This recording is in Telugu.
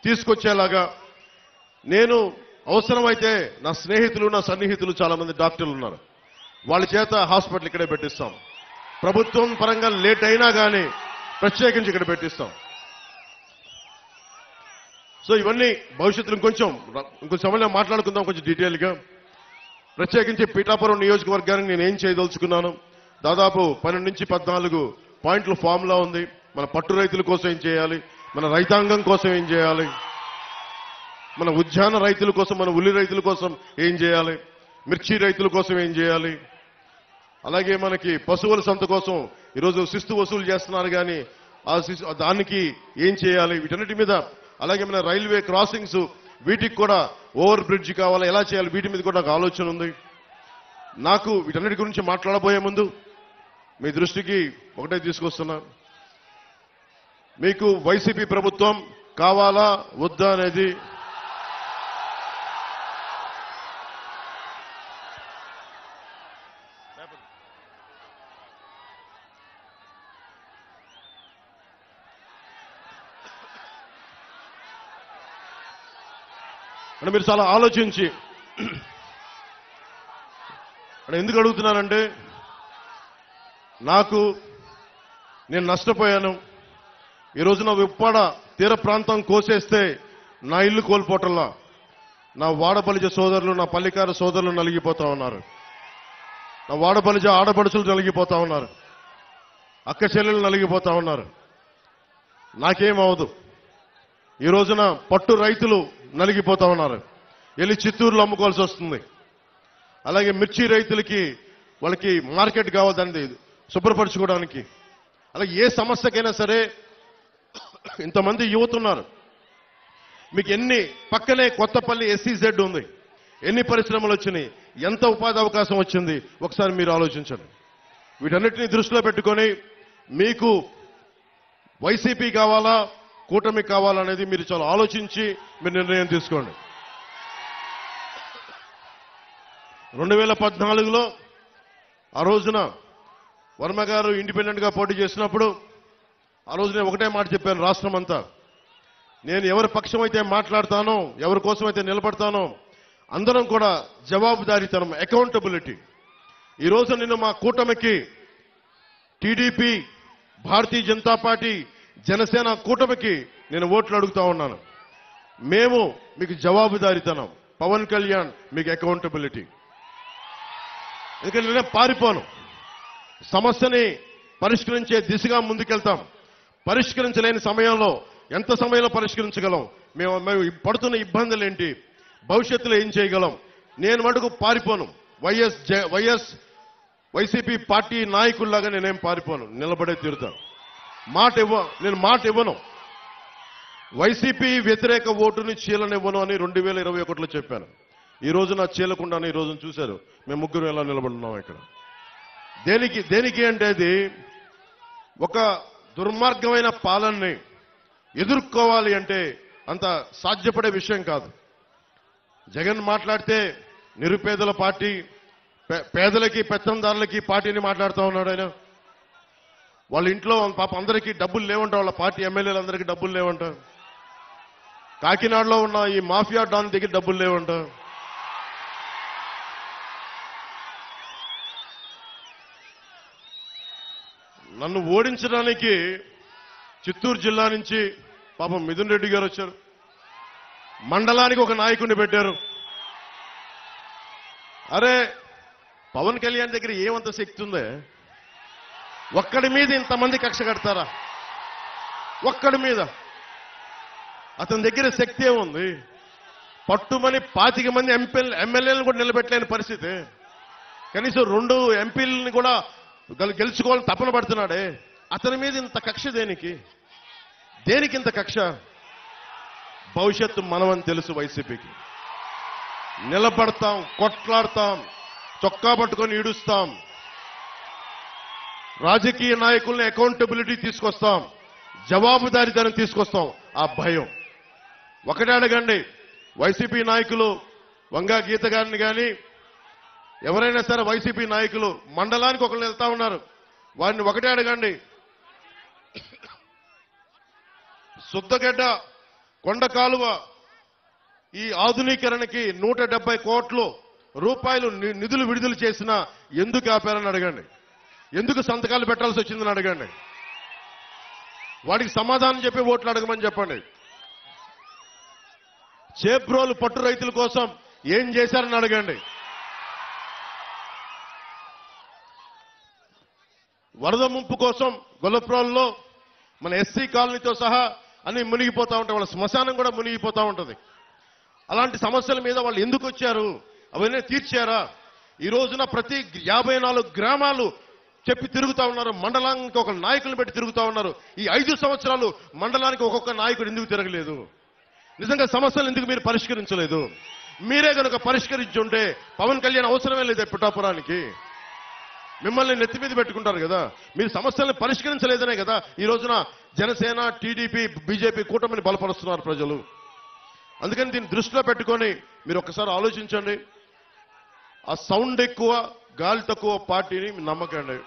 తీసుకొచ్చేలాగా నేను అవసరమైతే నా స్నేహితులు నా సన్నిహితులు చాలా మంది డాక్టర్లు ఉన్నారు, వాళ్ళ చేత హాస్పిటల్ ఇక్కడే పెట్టిస్తాం. ప్రభుత్వం పరంగా లేట్ అయినా కానీ ప్రత్యేకించి ఇక్కడ పెట్టిస్తాం. సో ఇవన్నీ భవిష్యత్తులో ఇంకొంచెం సమయంలో మాట్లాడుకుందాం కొంచెం డీటెయిల్గా. ప్రత్యేకించి పీఠాపురం నియోజకవర్గానికి నేను ఏం చేయదలుచుకున్నాను, దాదాపు 12 నుంచి 14 పాయింట్ల ఫార్ములా ఉంది. మన పట్టు రైతుల కోసం ఏం చేయాలి, మన రైతాంగం కోసం ఏం చేయాలి, మన ఉద్యాన రైతుల కోసం, మన ఉల్లి రైతుల కోసం ఏం చేయాలి, మిర్చి రైతుల కోసం ఏం చేయాలి, అలాగే మనకి పశువుల సంత కోసం ఈరోజు శిస్తు వసూలు చేస్తున్నారు కానీ దానికి ఏం చేయాలి, వీటన్నిటి మీద, అలాగే మన రైల్వే క్రాసింగ్స్ వీటికి కూడా ఓవర్ బ్రిడ్జ్ కావాలా, ఎలా చేయాలి, వీటి మీద కూడా నాకు ఆలోచన ఉంది. నాకు వీటన్నిటి గురించి మాట్లాడబోయే ముందు మీ దృష్టికి ఒకటే తీసుకొస్తున్నా, మీకు వైసీపీ ప్రభుత్వం కావాలా వద్దా అనేది అంటే మీరు చాలా ఆలోచించి ఎందుకు అడుగుతున్నానంటే, నేను నష్టపోయాను. ఈ రోజున ఉప్పాడ తీర ప్రాంతం కోసేస్తే నా ఇల్లు కోల్పోవటంలా నా వాడబలిజ సోదరులు, నా పల్లికార సోదరులు నలిగిపోతా ఉన్నారు, నా వాడబలిజ ఆడపడుచులు నలిగిపోతా ఉన్నారు, అక్క చెల్లెలు నలిగిపోతా ఉన్నారు. నాకేమవదు. ఈ రోజున పట్టు రైతులు నలిగిపోతా ఉన్నారు, వెళ్ళి చిత్తూరులో అమ్ముకోవాల్సి వస్తుంది. అలాగే మిర్చి రైతులకి వాళ్ళకి మార్కెట్ కావాలి దాన్ని శుభ్రపరచుకోవడానికి. అలాగే ఏ సమస్యకైనా సరే ఇంతమంది యువత ఉన్నారు, మీకు పక్కనే కొత్తపల్లి SEZ ఉంది, ఎన్ని పరిశ్రమలు వచ్చినాయి, ఎంత ఉపాధి అవకాశం వచ్చింది, ఒకసారి మీరు ఆలోచించండి. వీటన్నిటిని దృష్టిలో పెట్టుకొని మీకు వైసీపీ కావాలా కూటమి కావాలనేది మీరు చాలా ఆలోచించి మీరు నిర్ణయం తీసుకోండి. 2014లో ఆ రోజున వర్మ గారు ఇండిపెండెంట్ గా పోటీ చేసినప్పుడు ఆ రోజు నేను ఒకటే మాట చెప్పాను, రాష్ట్రం అంతా నేను ఎవరి పక్షం అయితే మాట్లాడతానో, ఎవరి కోసం అయితే నిలబడతానో అందరం కూడా జవాబుదారీతనం, అకౌంటబిలిటీ. ఈ రోజు నేను మా కూటమికి టీడీపీ, భారతీయ జనతా పార్టీ, జనసేన కూటమికి నేను ఓట్లు అడుగుతా ఉన్నాను. మేము మీకు జవాబుదారీతనం, పవన్ కళ్యాణ్ మీకు అకౌంటబిలిటీ. ఎందుకంటే నేను పారిపోను, సమస్యని పరిష్కరించే దిశగా ముందుకెళ్తాం. పరిష్కరించలేని సమయంలో ఎంత సమయంలో పరిష్కరించగలం, మేము పడుతున్న ఇబ్బందులు ఏంటి, భవిష్యత్తులో ఏం చేయగలం, నేను మటుకు పారిపోను. వైసీపీ పార్టీ నాయకుల్లాగా నేనేం పారిపోను, నిలబడే తీరుతాను. నేను మాట ఇవ్వను. వైసీపీ వ్యతిరేక ఓటుని చీలనివ్వను అని 2021లో చెప్పాను. ఈ రోజు నా చీలకుండానే ఈ రోజున చూశారు మేము ముగ్గురు ఎలా నిలబడున్నాం ఇక్కడ. దేనికి అంటే అది ఒక దుర్మార్గమైన పాలనని ఎదుర్కోవాలి అంటే అంత సాధ్యపడే విషయం కాదు. జగన్ మాట్లాడితే నిరుపేదల పార్టీ, పేదలకి పెత్తందారులకి పార్టీని మాట్లాడుతూ ఉన్నాడు ఆయన. వాళ్ళ ఇంట్లో పాప అందరికీ డబ్బులు లేవంట, వాళ్ళ పార్టీ ఎమ్మెల్యేలందరికీ డబ్బులు లేవంట. కాకినాడలో ఉన్న ఈ మాఫియా డాన్ దగ్గర డబ్బులు లేవంట. నన్ను ఓడించడానికి చిత్తూరు జిల్లా నుంచి పాపం మిథున్ రెడ్డి గారు వచ్చారు, మండలానికి ఒక నాయకుడిని పెట్టారు. అరే పవన్ కళ్యాణ్ దగ్గర ఏమంత శక్తి ఉందే, ఒక్కడి మీద ఇంతమంది కక్ష కడతారా? ఒక్కడి మీద అతని దగ్గర శక్తి ఏముంది? పట్టుమని 25 మంది ఎమ్మెల్యేలను కూడా నిలబెట్టలేని పరిస్థితి, కనీసం 2 ఎంపీలని కూడా గెలుచుకోవాలని తపన పడుతున్నాడే, అతని మీద ఇంత కక్ష దేనికి ఇంత కక్ష? భవిష్యత్తు మనమని తెలుసు. వైసీపీకి నిలబడతాం, కొట్లాడతాం, చొక్కా పట్టుకొని ఈడుస్తాం, రాజకీయ నాయకుల్ని అకౌంటబిలిటీ తీసుకొస్తాం, జవాబుదారీతనం తీసుకొస్తాం. ఆ భయం ఒకటే అడగండి, వైసీపీ నాయకులు వంగా గీత గారిని కానీ ఎవరైనా సరే వైసీపీ నాయకులు మండలానికి ఒకళ్ళు వెళ్తా ఉన్నారు, వారిని ఒకటే అడగండి, సుద్దగడ్డ కొండ కాలువ ఈ ఆధునీకరణకి 170 కోట్ల రూపాయలు నిధులు విడుదల చేసినా ఎందుకు ఆపారని అడగండి. ఎందుకు సంతకాలు పెట్టాల్సి వచ్చిందని అడగండి. వాడికి సమాధానం చెప్పి ఓట్లు అడగమని చెప్పండి. చేబ్రోలు పట్టు రైతుల కోసం ఏం చేశారని అడగండి. వరద ముంపు కోసం గొల్లప్రోల్లో మన ఎస్సీ కాలనీతో సహా అన్ని మునిగిపోతా ఉంటాయి. వాళ్ళ శ్మశానం కూడా మునిగిపోతా ఉంటుంది. అలాంటి సమస్యల మీద వాళ్ళు ఎందుకు వచ్చారు? అవన్నీ తీర్చారా? ఈ రోజున ప్రతి 54 గ్రామాలు చెప్పి తిరుగుతా ఉన్నారు. మండలానికి ఒక నాయకులను పెట్టి తిరుగుతా ఉన్నారు. ఈ 5 సంవత్సరాలు మండలానికి ఒక్కొక్క నాయకుడు ఎందుకు తిరగలేదు? నిజంగా సమస్యలు ఎందుకు మీరు పరిష్కరించలేదు? మీరే కనుక పరిష్కరించుంటే పవన్ కళ్యాణ్ అవసరమే లేదు పిఠాపురానికి. మిమ్మల్ని నెత్తి మీద పెట్టుకుంటారు కదా. మీరు సమస్యలను పరిష్కరించలేదనే కదా ఈ రోజున జనసేన, టీడీపీ, బీజేపీ కూటమిని బలపరుస్తున్నారు ప్రజలు. అందుకని దీన్ని దృష్టిలో పెట్టుకొని మీరు ఒక్కసారి ఆలోచించండి. ఆ సౌండ్ ఎక్కువ, గాలి తక్కువ పార్టీని నమ్మకండి.